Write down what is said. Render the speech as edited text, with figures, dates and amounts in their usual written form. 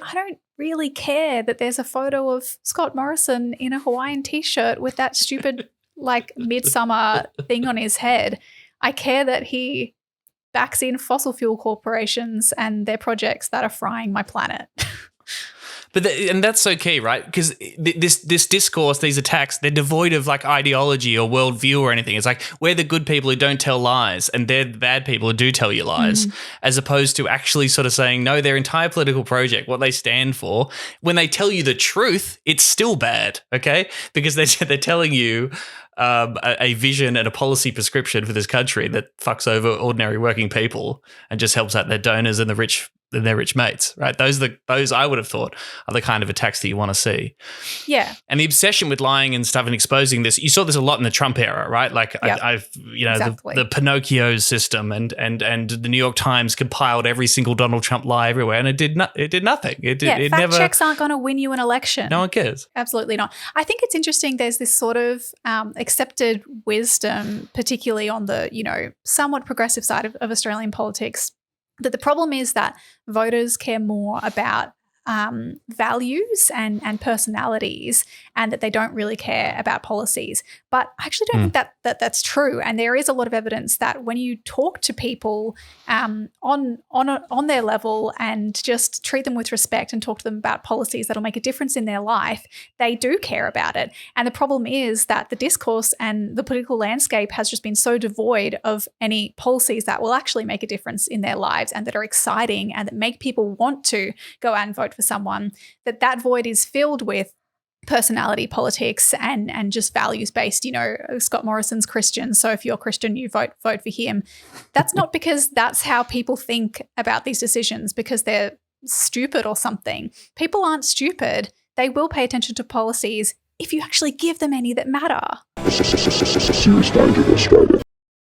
I don't really care that there's a photo of Scott Morrison in a Hawaiian t-shirt with that stupid like midsummer thing on his head. I care that he backs in fossil fuel corporations and their projects that are frying my planet. But and that's so key, right? Because this discourse, these attacks, they're devoid of like ideology or worldview or anything. It's like we're the good people who don't tell lies, and they're the bad people who do tell you lies, as opposed to actually sort of saying no. Their entire political project, what they stand for, when they tell you the truth, it's still bad, okay? Because they're telling you a vision and a policy prescription for this country that fucks over ordinary working people and just helps out their donors and their rich mates, right? Those I would have thought are the kind of attacks that you want to see. Yeah. And the obsession with lying and stuff and exposing this, you saw this a lot in the Trump era, right? Like I've exactly. the Pinocchio system and the New York Times compiled every single Donald Trump lie everywhere, and it did nothing. Fact checks aren't going to win you an election. No one cares. Absolutely not. I think it's interesting. There's this sort of accepted wisdom, particularly on the somewhat progressive side of Australian politics, that the problem is that voters care more about values and personalities, and that they don't really care about policies. But I actually don't think that's true. And there is a lot of evidence that when you talk to people on their level and just treat them with respect and talk to them about policies that'll make a difference in their life, they do care about it. And the problem is that the discourse and the political landscape has just been so devoid of any policies that will actually make a difference in their lives and that are exciting and that make people want to go out and vote for someone, that void is filled with personality politics and just values-based. Scott Morrison's Christian, so if you're Christian, you vote for him. That's not because that's how people think about these decisions, because they're stupid or something. People aren't stupid. They will pay attention to policies if you actually give them any that matter. Serious danger, Australia.